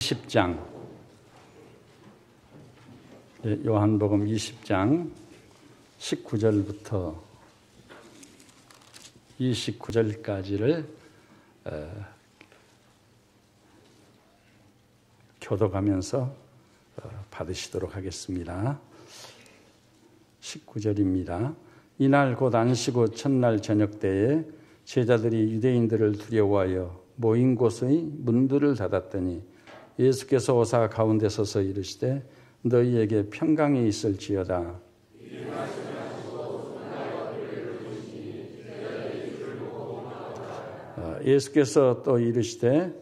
20장, 요한복음 20장 19절부터 29절까지를 교독하면서 받으시도록 하겠습니다. 19절입니다. 이날 곧 안식 후 첫날 저녁 때에 제자들이 유대인들을 두려워하여 모인 곳의 문들을 닫았더니 예수께서 오사 가운데 서서 이르시되 너희에게 평강이 있을지어다. 예수께서 또 이르시되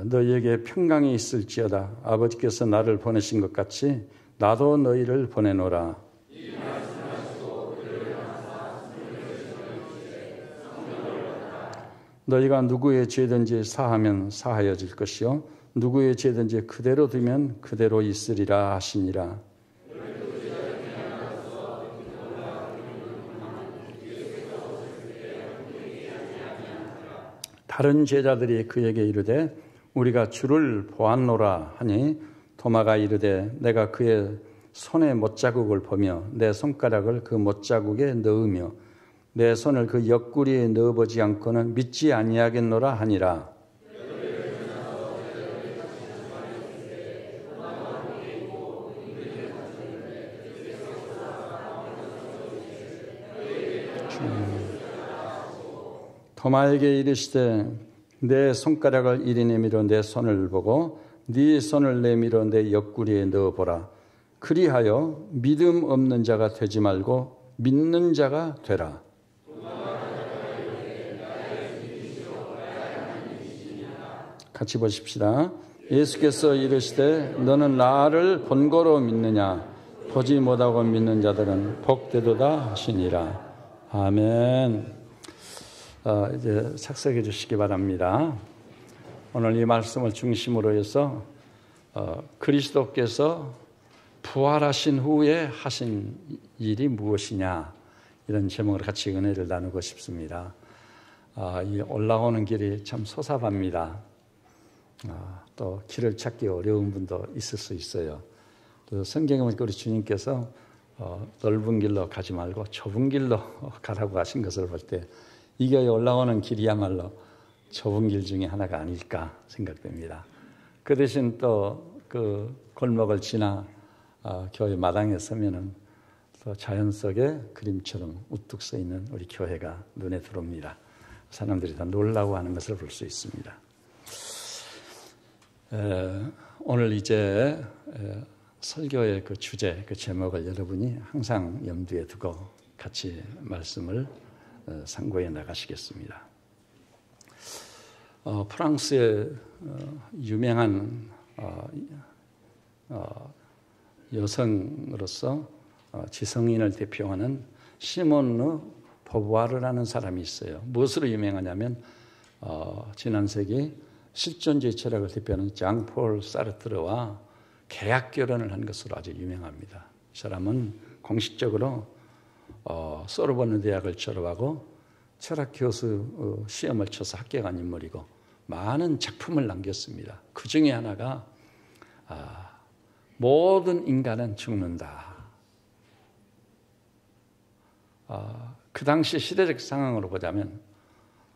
너희에게 평강이 있을지어다. 아버지께서 나를 보내신 것 같이 나도 너희를 보내노라. 너희가 누구의 죄든지 사하면 사하여질 것이요 누구의 죄든지 그대로 두면 그대로 있으리라 하시니라. 다른 제자들이 그에게 이르되 우리가 주를 보았노라 하니 도마가 이르되 내가 그의 손의 못자국을 보며 내 손가락을 그 못자국에 넣으며 내 손을 그 옆구리에 넣어보지 않고는 믿지 아니하겠노라 하니라. 도마에게 이르시되 내 손가락을 이리 내밀어 내 손을 보고 네 손을 내밀어 내 옆구리에 넣어보라. 그리하여 믿음 없는 자가 되지 말고 믿는 자가 되라. 같이 보십시다. 예수께서 이르시되 너는 나를 본고로 믿느냐 보지 못하고 믿는 자들은 복되도다 하시니라. 아멘. 이제 착석해 주시기 바랍니다. 오늘 이 말씀을 중심으로 해서 그리스도께서 부활하신 후에 하신 일이 무엇이냐 이런 제목으로 같이 은혜를 나누고 싶습니다. 이 올라오는 길이 참 솟아납니다. 또 길을 찾기 어려운 분도 있을 수 있어요. 또 성경에 보니까 우리 주님께서 넓은 길로 가지 말고 좁은 길로 가라고 하신 것을 볼 때 이게 올라오는 길이야말로 좁은 길 중에 하나가 아닐까 생각됩니다. 그 대신 또 그 골목을 지나 교회 마당에 서면은 또 자연 속에 그림처럼 우뚝 서 있는 우리 교회가 눈에 들어옵니다. 사람들이 다 놀라고 하는 것을 볼 수 있습니다. 오늘 이제 설교의 그 주제, 그 제목을 여러분이 항상 염두에 두고 같이 말씀을 상고해 나가시겠습니다. 프랑스의 유명한 여성으로서 지성인을 대표하는 시몬느 보부아르라는 사람이 있어요. 무엇으로 유명하냐면 지난 세기 실존주의 철학을 대표하는 장폴 사르트르와 계약 결혼을 한 것으로 아주 유명합니다. 이 사람은 공식적으로 소르본 대학을 졸업하고 철학 교수 시험을 쳐서 합격한 인물이고 많은 작품을 남겼습니다. 그 중에 하나가 모든 인간은 죽는다. 그 당시 시대적 상황으로 보자면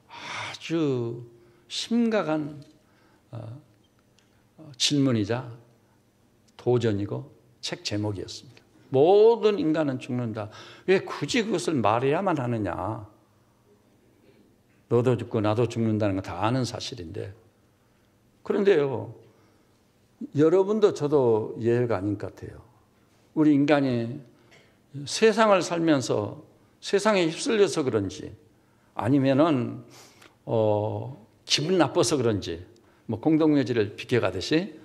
아주 심각한 질문이자 도전이고 책 제목이었습니다. 모든 인간은 죽는다. 왜 굳이 그것을 말해야만 하느냐. 너도 죽고 나도 죽는다는 거 다 아는 사실인데. 그런데요, 여러분도 저도 예외가 아닌 것 같아요. 우리 인간이 세상을 살면서 세상에 휩쓸려서 그런지 아니면은 기분 나빠서 그런지 뭐 공동묘지를 비켜가듯이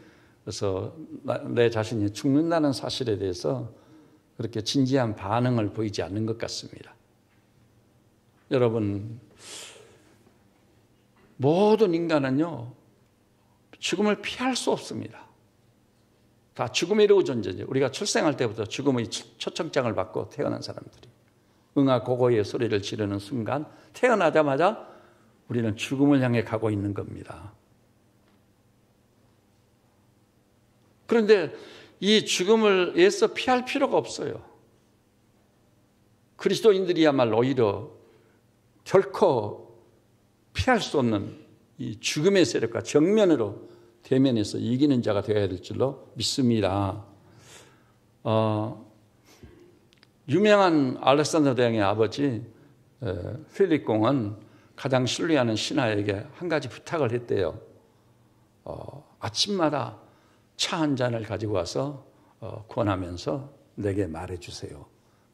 그래서 내 자신이 죽는다는 사실에 대해서 그렇게 진지한 반응을 보이지 않는 것 같습니다. 여러분, 모든 인간은요 죽음을 피할 수 없습니다. 다 죽음에 이르고 존재죠. 우리가 출생할 때부터 죽음의 초청장을 받고 태어난 사람들이 응아 고고의 소리를 지르는 순간 태어나자마자 우리는 죽음을 향해 가고 있는 겁니다. 그런데 이 죽음을 애써 피할 필요가 없어요. 그리스도인들이야말로 오히려 결코 피할 수 없는 이 죽음의 세력과 정면으로 대면해서 이기는 자가 되어야 될 줄로 믿습니다. 유명한 알렉산더 대왕의 아버지 필립 공은 가장 신뢰하는 신하에게 한 가지 부탁을 했대요. 아침마다 차 한 잔을 가지고 와서 권하면서 내게 말해주세요.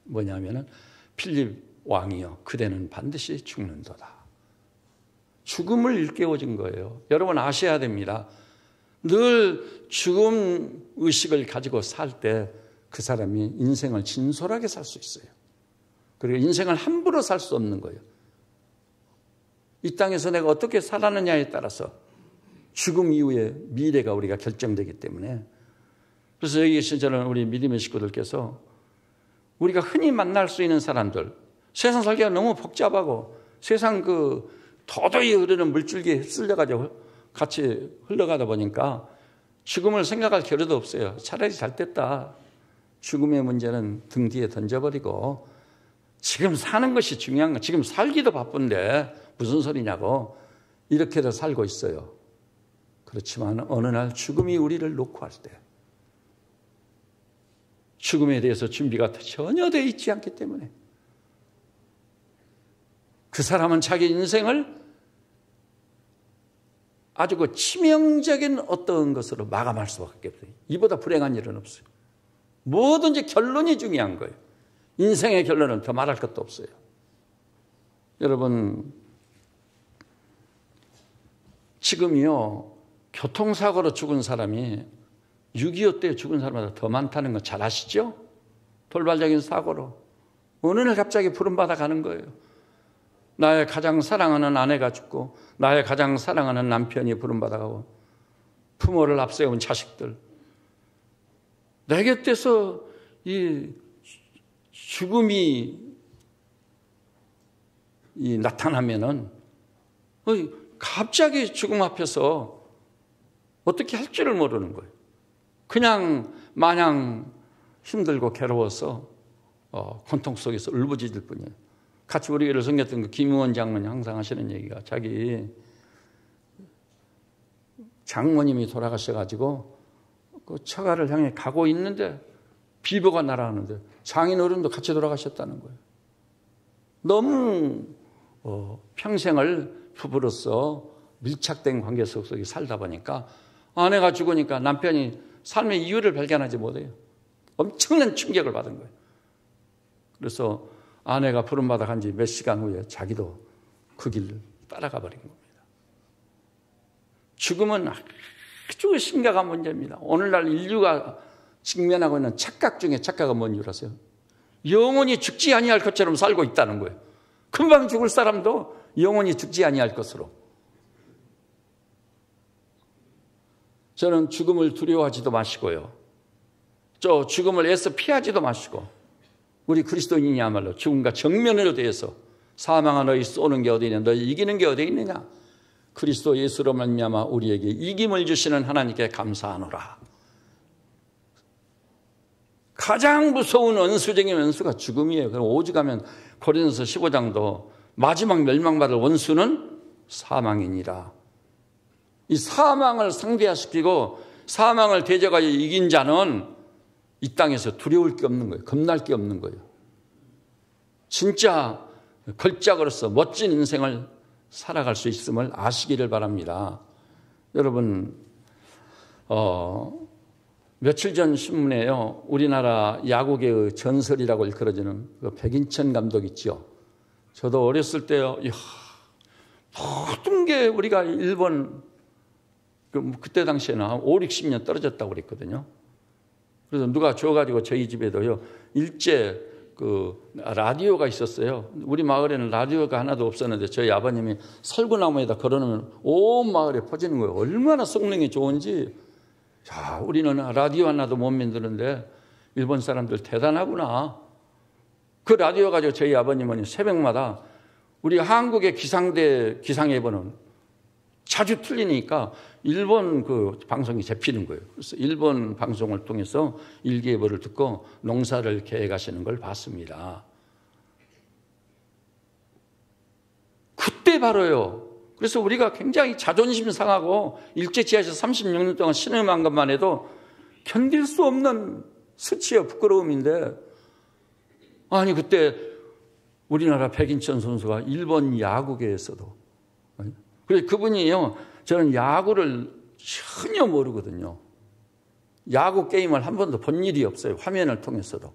뭐냐면은 필립 왕이여 그대는 반드시 죽는도다. 죽음을 일깨워준 거예요. 여러분 아셔야 됩니다. 늘 죽음 의식을 가지고 살 때 그 사람이 인생을 진솔하게 살 수 있어요. 그리고 인생을 함부로 살 수 없는 거예요. 이 땅에서 내가 어떻게 살았느냐에 따라서 죽음 이후의 미래가 우리가 결정되기 때문에, 그래서 여기 계신 저는 우리 믿음의 식구들께서 우리가 흔히 만날 수 있는 사람들, 세상 살기가 너무 복잡하고 세상 그 도도히 흐르는 물줄기에 휩쓸려가지고 같이 흘러가다 보니까 죽음을 생각할 겨를도 없어요. 차라리 잘 됐다. 죽음의 문제는 등 뒤에 던져버리고 지금 사는 것이 중요한 거, 지금 살기도 바쁜데 무슨 소리냐고 이렇게도 살고 있어요. 그렇지만 어느 날 죽음이 우리를 놓고 할 때, 죽음에 대해서 준비가 전혀 되어 있지 않기 때문에 그 사람은 자기 인생을 아주 그 치명적인 어떤 것으로 마감할 수밖에 없어요. 이보다 불행한 일은 없어요. 뭐든지 결론이 중요한 거예요. 인생의 결론은 더 말할 것도 없어요. 여러분, 지금요 교통사고로 죽은 사람이 6.25 때 죽은 사람보다 더 많다는 거 잘 아시죠? 돌발적인 사고로 어느 날 갑자기 부름받아 가는 거예요. 나의 가장 사랑하는 아내가 죽고 나의 가장 사랑하는 남편이 부름받아 가고 부모를 앞세운 자식들, 내 곁에서 이 죽음이 나타나면은 갑자기 죽음 앞에서 어떻게 할 줄을 모르는 거예요. 그냥 마냥 힘들고 괴로워서 고통 속에서 울부짖을 뿐이에요. 같이 우리 교회를 섬겼던 그 김의원 장로님 항상 하시는 얘기가, 자기 장모님이 돌아가셔가지고 그 처가를 향해 가고 있는데 비보가 날아가는데 장인어른도 같이 돌아가셨다는 거예요. 너무 평생을 부부로서 밀착된 관계 속에 살다 보니까 아내가 죽으니까 남편이 삶의 이유를 발견하지 못해요. 엄청난 충격을 받은 거예요. 그래서 아내가 부름받아 간 지 몇 시간 후에 자기도 그 길을 따라가 버린 겁니다. 죽음은 아주 심각한 문제입니다. 오늘날 인류가 직면하고 있는 착각 중에 착각은 뭔 줄 아세요? 영원히 죽지 아니할 것처럼 살고 있다는 거예요. 금방 죽을 사람도 영원히 죽지 아니할 것으로. 저는 죽음을 두려워하지도 마시고요, 저 죽음을 애써 피하지도 마시고, 우리 그리스도인이야말로 죽음과 정면으로 대해서 사망아 너희 쏘는 게 어디 있냐, 너희 이기는 게 어디 있느냐, 그리스도 예수로 말미암아 우리에게 이김을 주시는 하나님께 감사하노라. 가장 무서운 원수적인 원수가 죽음이에요. 그럼 오죽하면 고린도서 15장도 마지막 멸망받을 원수는 사망이니라. 이 사망을 상대화시키고 사망을 대적하여 이긴 자는 이 땅에서 두려울 게 없는 거예요. 겁날 게 없는 거예요. 진짜 걸작으로서 멋진 인생을 살아갈 수 있음을 아시기를 바랍니다. 여러분, 며칠 전 신문에요, 우리나라 야구계의 전설이라고 일컬어지는 그 백인천 감독 있죠. 저도 어렸을 때요, 모든 게 우리가 일본 그때 당시에는 한 5, 60년 떨어졌다고 그랬거든요. 그래서 누가 줘가지고 저희 집에도요, 일제 그 라디오가 있었어요. 우리 마을에는 라디오가 하나도 없었는데 저희 아버님이 설구나무에다 걸어놓으면 온 마을에 퍼지는 거예요. 얼마나 성능이 좋은지. 자, 우리는 라디오 하나도 못 만드는데 일본 사람들 대단하구나. 그 라디오 가지고 저희 아버님은 새벽마다 우리 한국의 기상대 기상예보는 자주 틀리니까 일본 그 방송이 잡히는 거예요. 그래서 일본 방송을 통해서 일기예보를 듣고 농사를 계획하시는 걸 봤습니다. 그때 바로요. 그래서 우리가 굉장히 자존심 상하고 일제치하에서 36년 동안 신음한 것만 해도 견딜 수 없는 수치와 부끄러움인데, 아니 그때 우리나라 백인천 선수가 일본 야구계에서도, 그래서 그분이요, 저는 야구를 전혀 모르거든요. 야구 게임을 한 번도 본 일이 없어요. 화면을 통해서도.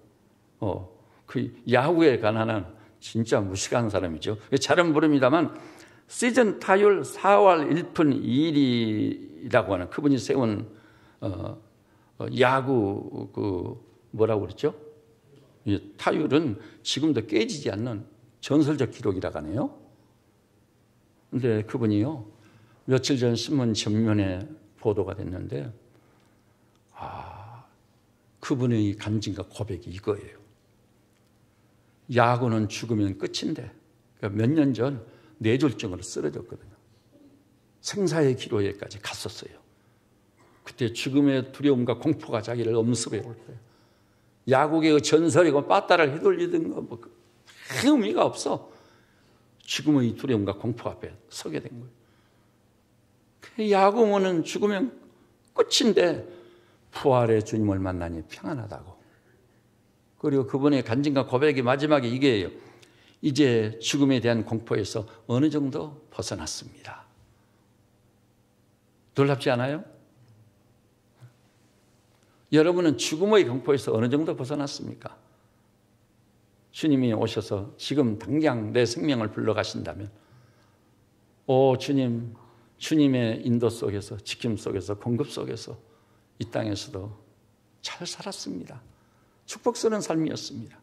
그 야구에 관한 진짜 무식한 사람이죠. 잘은 모릅니다만 시즌 타율 4할 1푼 2리라고 하는 그분이 세운 야구 그 뭐라고 그랬죠? 타율은 지금도 깨지지 않는 전설적 기록이라고 하네요. 근데 그분이요, 며칠 전 신문 전면에 보도가 됐는데, 그분의 간증과 고백이 이거예요. 야구는 죽으면 끝인데, 그러니까 몇 년 전 뇌졸중으로 쓰러졌거든요. 생사의 기로에까지 갔었어요. 그때 죽음의 두려움과 공포가 자기를 엄습해 올 거예요. 야구계의 전설이고 빠따를 휘둘리던 거 뭐 의미가 없어. 죽음의 두려움과 공포 앞에 서게 된 거예요. 야구는 죽으면 끝인데 부활의 주님을 만나니 평안하다고. 그리고 그분의 간증과 고백이 마지막에 이게예요. 이제 죽음에 대한 공포에서 어느 정도 벗어났습니다. 놀랍지 않아요? 여러분은 죽음의 공포에서 어느 정도 벗어났습니까? 주님이 오셔서 지금 당장 내 생명을 불러가신다면, 오 주님, 주님의 인도 속에서, 지킴 속에서, 공급 속에서 이 땅에서도 잘 살았습니다. 축복스러운 삶이었습니다.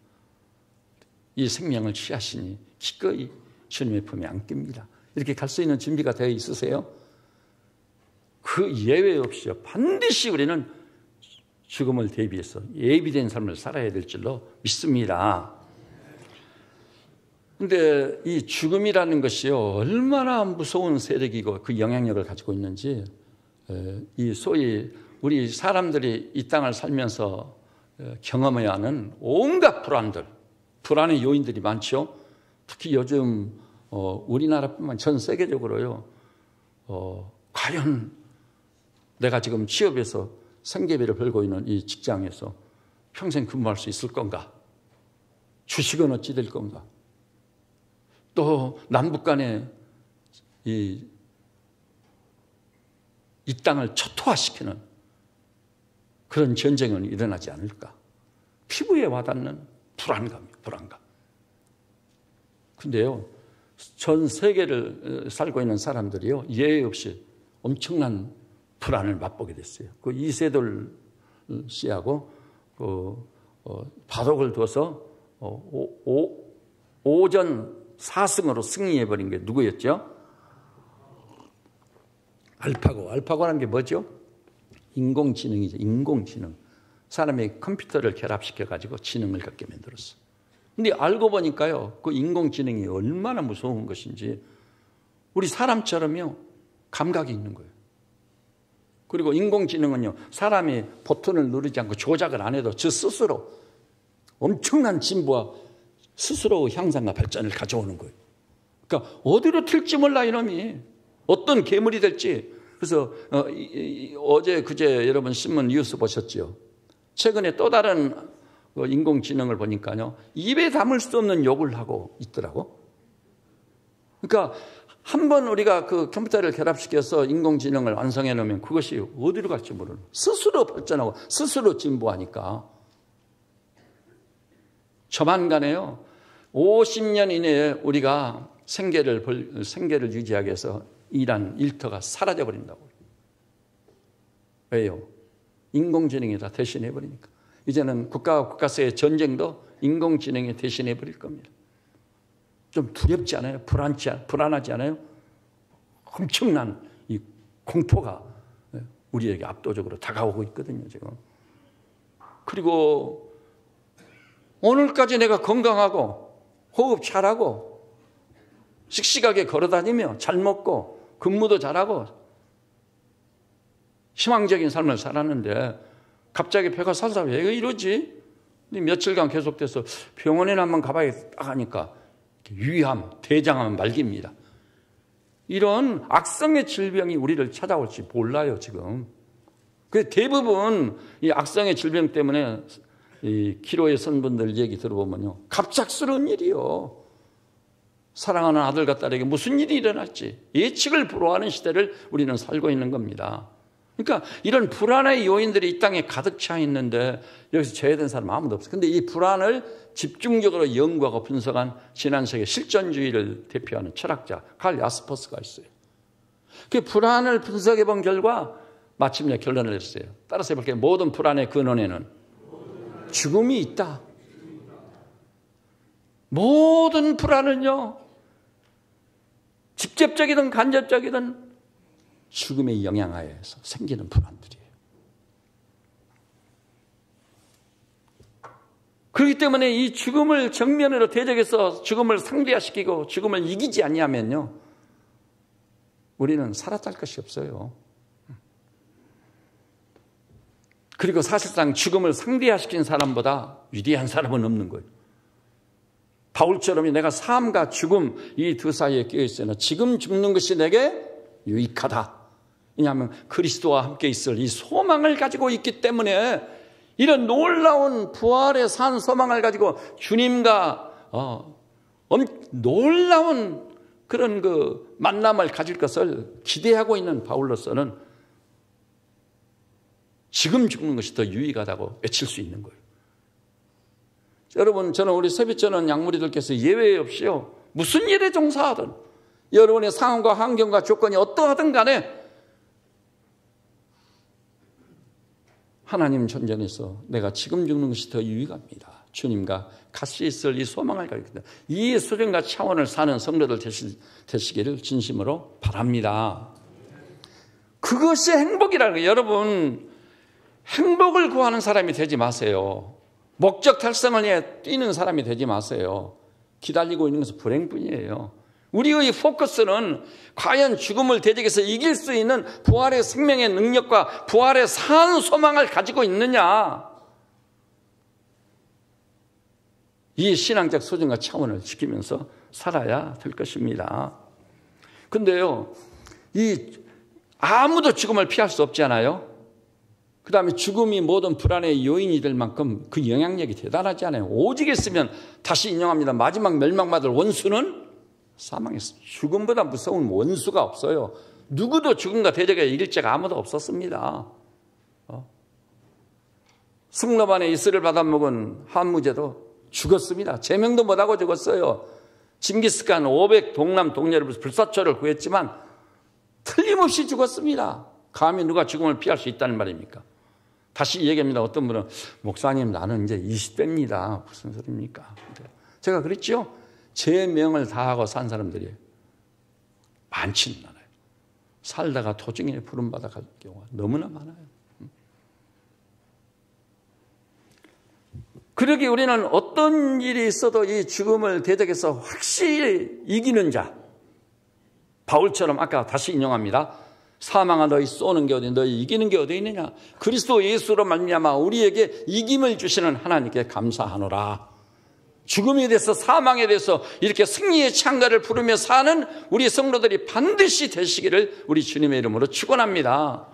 이 생명을 취하시니 기꺼이 주님의 품에 안깁니다. 이렇게 갈 수 있는 준비가 되어 있으세요? 그 예외 없이요, 반드시 우리는 죽음을 대비해서 예비된 삶을 살아야 될 줄로 믿습니다. 그런데 이 죽음이라는 것이요, 얼마나 무서운 세력이고 그 영향력을 가지고 있는지, 이 소위 우리 사람들이 이 땅을 살면서 경험해야 하는 온갖 불안의 요인들이 많죠. 특히 요즘 우리나라뿐만 전 세계적으로요, 과연 내가 지금 취업해서 생계비를 벌고 있는 이 직장에서 평생 근무할 수 있을 건가? 주식은 어찌 될 건가? 또 남북 간에 이 땅을 초토화시키는 그런 전쟁은 일어나지 않을까? 피부에 와닿는 불안감이에요, 불안감. 근데요, 전 세계를 살고 있는 사람들이요, 예외 없이 엄청난 불안을 맛보게 됐어요. 그 이세돌 씨하고 바둑을 둬서 오전 4승으로 승리해버린 게 누구였죠? 알파고라는 게 뭐죠? 인공지능이죠. 인공지능. 사람의 컴퓨터를 결합시켜가지고 지능을 갖게 만들었어. 근데 알고 보니까요, 그 인공지능이 얼마나 무서운 것인지 우리 사람처럼요, 감각이 있는 거예요. 그리고 인공지능은요, 사람이 버튼을 누르지 않고 조작을 안 해도 저 스스로 엄청난 진보와 스스로 향상과 발전을 가져오는 거예요. 그러니까 어디로 튈지 몰라 이놈이. 어떤 괴물이 될지. 그래서 어제 그제 여러분 신문 뉴스 보셨죠? 최근에 또 다른 인공지능을 보니까요, 입에 담을 수 없는 욕을 하고 있더라고. 그러니까 한번 우리가 그 컴퓨터를 결합시켜서 인공지능을 완성해 놓으면 그것이 어디로 갈지 모르는, 스스로 발전하고 스스로 진보하니까. 조만간에요, 50년 이내에 우리가 생계를 유지하기 위해서 일한 일터가 사라져버린다고. 왜요? 인공지능이 다 대신해버리니까. 이제는 국가와 국가 사이의 전쟁도 인공지능이 대신해버릴 겁니다. 좀 두렵지 않아요? 불안하지 않아요? 엄청난 이 공포가 우리에게 압도적으로 다가오고 있거든요, 지금. 그리고 오늘까지 내가 건강하고 호흡 잘하고 씩씩하게 걸어다니며 잘 먹고 근무도 잘하고 희망적인 삶을 살았는데 갑자기 배가 살살 왜 이러지? 며칠간 계속돼서 병원에 한번 가봐야겠다 하니까 위암, 대장암 말기입니다. 이런 악성의 질병이 우리를 찾아올지 몰라요, 지금. 그 대부분 이 악성의 질병 때문에 이 기로에 선 분들 얘기 들어보면요, 갑작스러운 일이요. 사랑하는 아들과 딸에게 무슨 일이 일어날지 예측을 불허하는 시대를 우리는 살고 있는 겁니다. 그러니까 이런 불안의 요인들이 이 땅에 가득 차 있는데 여기서 제외된 사람 아무도 없어요. 근데 이 불안을 집중적으로 연구하고 분석한 지난 세계 실존주의를 대표하는 철학자 칼 야스퍼스가 있어요. 그 불안을 분석해 본 결과 마침내 결론을 냈어요. 따라서 해볼게요. 모든 불안의 근원에는 죽음이 있다. 모든 불안은요, 직접적이든 간접적이든 죽음의 영향하에서 생기는 불안들이에요. 그렇기 때문에 이 죽음을 정면으로 대적해서 죽음을 상대화시키고 죽음을 이기지 아니하면요, 우리는 살아갈 것이 없어요. 그리고 사실상 죽음을 상대화시킨 사람보다 위대한 사람은 없는 거예요. 바울처럼 내가 삶과 죽음 이 두 사이에 끼어 있으나 지금 죽는 것이 내게 유익하다. 왜냐하면 그리스도와 함께 있을 이 소망을 가지고 있기 때문에 이런 놀라운 부활의 산 소망을 가지고 주님과 놀라운 그런 그 만남을 가질 것을 기대하고 있는 바울로서는 지금 죽는 것이 더 유익하다고 외칠 수 있는 거예요. 여러분, 저는 우리 세빛전원 양무리들께서 예외 없이요, 무슨 일에 종사하든 여러분의 상황과 환경과 조건이 어떠하든 간에 하나님 존전에서 내가 지금 죽는 것이 더 유익합니다. 주님과 같이 있을 이 소망을 가지고 있다. 이 수준과 차원을 사는 성도들 되시기를 진심으로 바랍니다. 그것이 행복이라는 거예요. 여러분, 행복을 구하는 사람이 되지 마세요. 목적 달성을 위해 뛰는 사람이 되지 마세요. 기다리고 있는 것은 불행뿐이에요. 우리의 포커스는 과연 죽음을 대적해서 이길 수 있는 부활의 생명의 능력과 부활의 산 소망을 가지고 있느냐, 이 신앙적 수준과 차원을 지키면서 살아야 될 것입니다. 근데요, 아무도 죽음을 피할 수 없잖아요. 그 다음에 죽음이 모든 불안의 요인이 될 만큼 그 영향력이 대단하지 않아요. 오직 있으면, 다시 인용합니다, 마지막 멸망받을 원수는 사망했어요. 죽음보다 무서운 원수가 없어요. 누구도 죽음과 대적에 이길 자가 아무도 없었습니다. 승로반에 이슬을 받아먹은 한무제도 죽었습니다. 제명도 못하고 죽었어요. 징기스칸 500 동남 동료를 불사초를 구했지만 틀림없이 죽었습니다. 감히 누가 죽음을 피할 수 있다는 말입니까? 다시 얘기합니다. 어떤 분은 목사님, 나는 이제 20대입니다. 무슨 소리입니까? 제가 그랬죠. 제 명을 다하고 산 사람들이 많지는 않아요. 살다가 도중에 부름받아 갈 경우가 너무나 많아요. 그러기 우리는 어떤 일이 있어도 이 죽음을 대적해서 확실히 이기는 자, 바울처럼 아까 다시 인용합니다. 사망아, 너희 쏘는 게 어디, 너희 이기는 게 어디 있느냐? 그리스도 예수로 말미암아 우리에게 이김을 주시는 하나님께 감사하노라. 죽음에 대해서, 사망에 대해서 이렇게 승리의 창가를 부르며 사는 우리 성도들이 반드시 되시기를 우리 주님의 이름으로 축원합니다.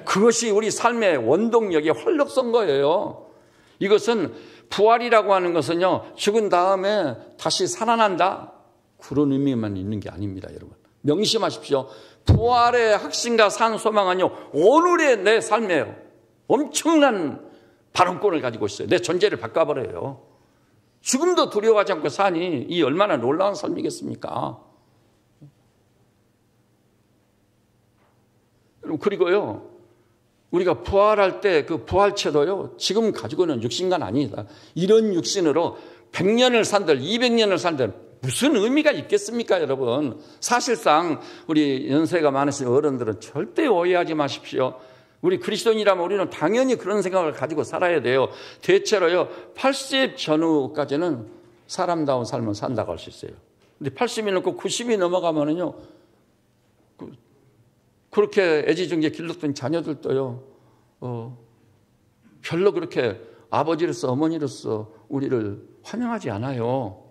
그것이 우리 삶의 원동력의 활력소인 거예요. 이것은 부활이라고 하는 것은요, 죽은 다음에 다시 살아난다, 그런 의미만 있는 게 아닙니다. 여러분, 명심하십시오. 부활의 확신과 산 소망은요, 오늘의 내 삶에 엄청난 발언권을 가지고 있어요. 내 존재를 바꿔버려요. 죽음도 두려워하지 않고 사니 이 얼마나 놀라운 삶이겠습니까? 그리고요, 우리가 부활할 때 그 부활체도요, 지금 가지고는 육신관 아니다. 이런 육신으로 100년을 산들 200년을 산들 무슨 의미가 있겠습니까, 여러분? 사실상 우리 연세가 많으신 어른들은 절대 오해하지 마십시오. 우리 그리스도인이라면 우리는 당연히 그런 생각을 가지고 살아야 돼요. 대체로요, 80 전후까지는 사람다운 삶을 산다고 할 수 있어요. 근데 80이 넘고 90이 넘어가면은요, 그렇게 애지중지 길렀던 자녀들도요, 별로 그렇게 아버지로서 어머니로서 우리를 환영하지 않아요.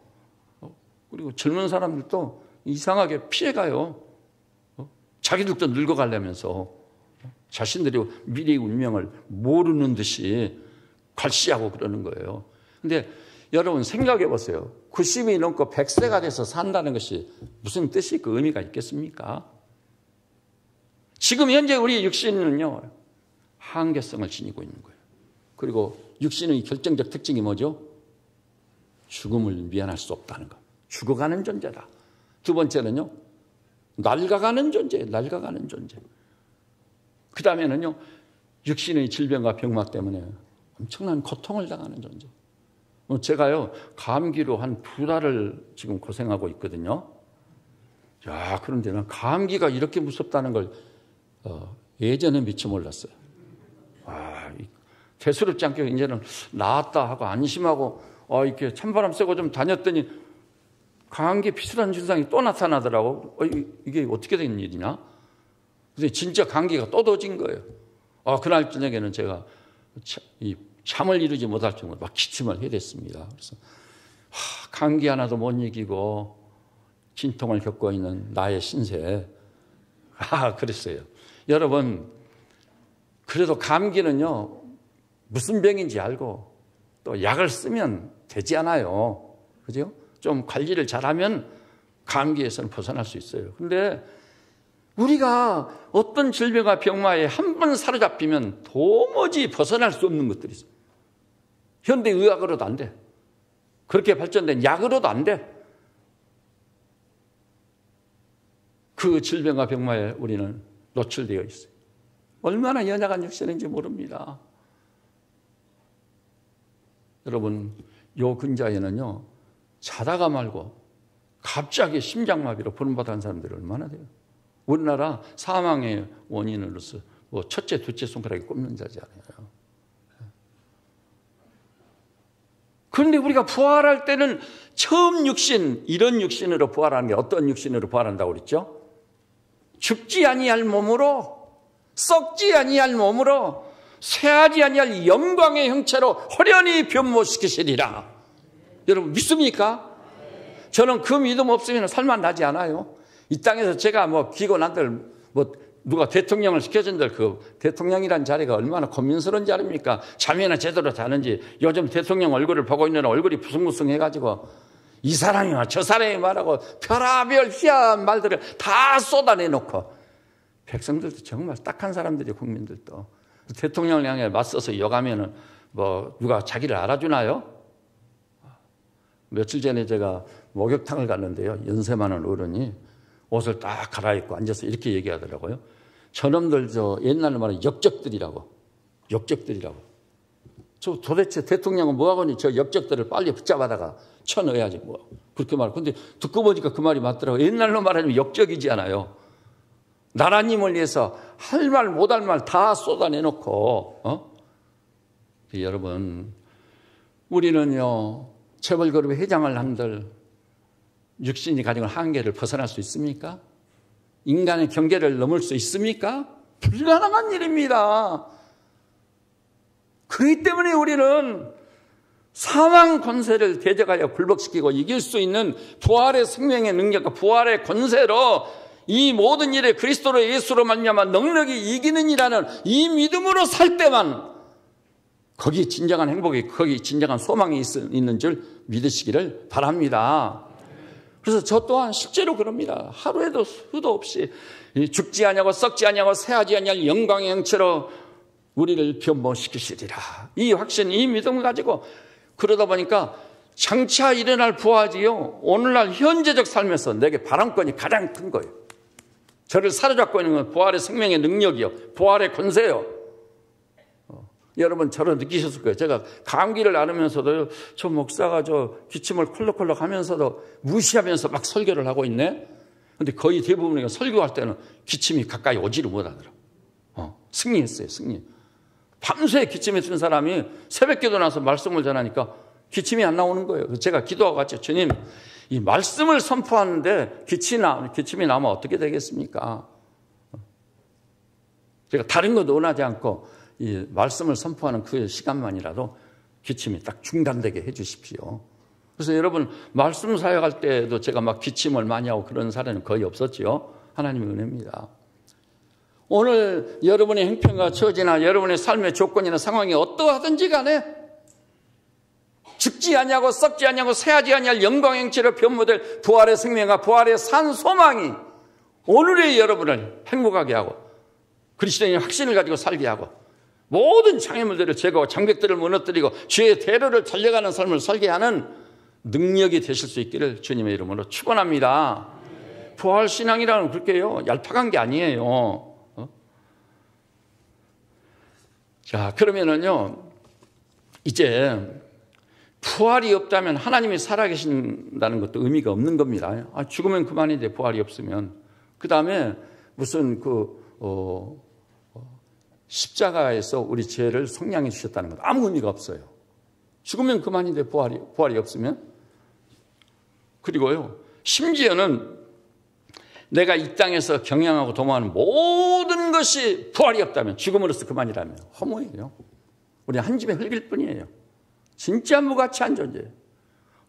그리고 젊은 사람들도 이상하게 피해가요. 자기들도 늙어가려면서 자신들이 미래의 운명을 모르는 듯이 괄시하고 그러는 거예요. 근데 여러분 생각해 보세요. 90이 넘고 100세가 돼서 산다는 것이 무슨 뜻이 그 의미가 있겠습니까? 지금 현재 우리 육신은요, 한계성을 지니고 있는 거예요. 그리고 육신의 결정적 특징이 뭐죠? 죽음을 미안할 수 없다는 것. 죽어가는 존재다. 두 번째는요, 낡아가는 존재, 낡아가는 존재. 그 다음에는요, 육신의 질병과 병마 때문에 엄청난 고통을 당하는 존재. 제가요, 감기로 한 2달을 지금 고생하고 있거든요. 야, 그런데 난 감기가 이렇게 무섭다는 걸 예전에 미처 몰랐어요. 와, 대수롭지 않게 이제는 나았다 하고 안심하고 이렇게 찬바람 쐬고 좀 다녔더니 감기 비슷한 증상이 또 나타나더라고. 이게 어떻게 된 일이냐? 근데 진짜 감기가 또 더진 거예요. 그날 저녁에는 제가 잠을 이루지 못할 정도로 막 기침을 해야 됐습니다. 그래서 감기 하나도 못 이기고 진통을 겪고 있는 나의 신세. 그랬어요. 여러분, 그래도 감기는요, 무슨 병인지 알고 또 약을 쓰면 되지 않아요. 그죠? 좀 관리를 잘하면 감기에서는 벗어날 수 있어요. 근데 우리가 어떤 질병과 병마에 한 번 사로잡히면 도무지 벗어날 수 없는 것들이 있어요. 현대의학으로도 안 돼. 그렇게 발전된 약으로도 안 돼. 그 질병과 병마에 우리는 노출되어 있어요. 얼마나 연약한 육신인지 모릅니다. 여러분, 요 근자에는요, 자다가 말고 갑자기 심장마비로 부름받은 사람들이 얼마나 돼요? 우리나라 사망의 원인으로서 첫째, 둘째 손가락에 꼽는 자잖아요. 그런데 우리가 부활할 때는 처음 육신, 이런 육신으로 부활하는 게 어떤 육신으로 부활한다고 그랬죠? 죽지 아니할 몸으로, 썩지 아니할 몸으로, 쇠하지 아니할 영광의 형체로 호련히 변모시키시리라. 여러분 믿습니까? 저는 그 믿음 없으면 살만 나지 않아요. 이 땅에서 제가 기고 난들 누가 대통령을 시켜준들 그 대통령이란 자리가 얼마나 고민스러운 자리입니까? 잠이나 제대로 자는지. 요즘 대통령 얼굴을 보고 있는 얼굴이 부숭부숭해가지고 이 사람이 저 사람이 말하고 별의별 희한한 말들을 다 쏟아내놓고, 백성들도 정말 딱한 사람들이, 국민들도 대통령을 향해 맞서서 욕하면은 누가 자기를 알아주나요? 며칠 전에 제가 목욕탕을 갔는데요, 연세 많은 어른이 옷을 딱 갈아입고 앉아서 이렇게 얘기하더라고요. 저놈들 옛날에 말하는 역적들이라고. 저 도대체 대통령은 뭐하거니 저 역적들을 빨리 붙잡아다가 쳐넣어야지 그렇게 말하고. 근데 듣고 보니까 그 말이 맞더라고요. 옛날로 말하면 역적이지 않아요. 나라님을 위해서 할 말 못할 말 다 쏟아내놓고 여러분, 우리는요, 재벌그룹의 회장을 한들 육신이 가진 한계를 벗어날 수 있습니까? 인간의 경계를 넘을 수 있습니까? 불가능한 일입니다. 그렇기 때문에 우리는 사망 권세를 대적하여 굴복시키고 이길 수 있는 부활의 생명의 능력과 부활의 권세로 이 모든 일에 그리스도로 예수로 말미암아 능력이 이기는 이라는 이 믿음으로 살 때만 거기 진정한 행복이, 거기 진정한 소망이 있는 줄 믿으시기를 바랍니다. 그래서 저 또한 실제로 그럽니다. 하루에도 수도 없이 죽지 아니하고 썩지 아니하고 쇠하지 아니할 영광의 형체로 우리를 변모시키시리라. 이 확신, 이 믿음을 가지고 그러다 보니까 장차 일어날 부활이요, 오늘날 현재적 삶에서 내게 바람권이 가장 큰 거예요. 저를 사로잡고 있는 건 부활의 생명의 능력이요, 부활의 권세요. 여러분 저를 느끼셨을 거예요. 제가 감기를 앓으면서도 저 목사가 저 기침을 콜록콜록 하면서도 무시하면서 막 설교를 하고 있네. 근데 거의 대부분 설교할 때는 기침이 가까이 오지를 못하더라고요. 승리했어요, 승리. 밤새 기침했던 사람이 새벽기도 나서 말씀을 전하니까 기침이 안 나오는 거예요. 제가 기도하고 갔죠. 주님, 이 말씀을 선포하는데 기침이 나오면 어떻게 되겠습니까? 그러니까 다른 것 원하지 않고 이 말씀을 선포하는 그 시간만이라도 기침이 딱 중단되게 해 주십시오. 그래서 여러분 말씀 사역할 때도 제가 막 기침을 많이 하고 그런 사례는 거의 없었죠. 하나님의 은혜입니다. 오늘 여러분의 형편과 처지나 여러분의 삶의 조건이나 상황이 어떠하든지 간에 죽지 아니하고 썩지 아니하고 새하지 아니할 영광의 형체로 변모될 부활의 생명과 부활의 산 소망이 오늘의 여러분을 행복하게 하고 그리스도인의 확신을 가지고 살게 하고 모든 장애물들을 제거하고 장벽들을 무너뜨리고 죄의 대로를 달려가는 삶을 살게 하는 능력이 되실 수 있기를 주님의 이름으로 축원합니다. 부활신앙이라는 그렇게요 얄팍한 게 아니에요. 자, 그러면은요 이제 부활이 없다면 하나님이 살아계신다는 것도 의미가 없는 겁니다. 죽으면 그만인데 부활이 없으면. 그 다음에 무슨 십자가에서 우리 죄를 속량해 주셨다는 것 아무 의미가 없어요. 죽으면 그만인데 부활이 없으면. 그리고요 심지어는 내가 이 땅에서 경영하고 도모하는 모든 것이 부활이 없다면 죽음으로써 그만이라면 허무해요. 우리 한 집에 흙일 뿐이에요. 진짜 무가치한 존재예요.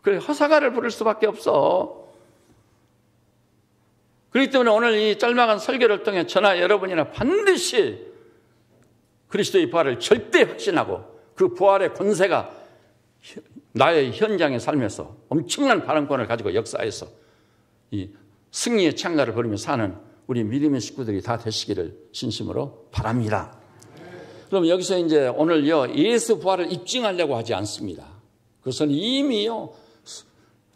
그래 허사가를 부를 수밖에 없어. 그렇기 때문에 오늘 이 짤막한 설교를 통해 저나 여러분이나 반드시 그리스도의 부활을 절대 확신하고 그 부활의 권세가 나의 현장의 삶에서 엄청난 발언권을 가지고 역사에서 이 승리의 창가를 걸으며 사는 우리 믿음의 식구들이 다 되시기를 진심으로 바랍니다. 그럼 여기서 이제 오늘요 예수 부활을 입증하려고 하지 않습니다. 그것은 이미요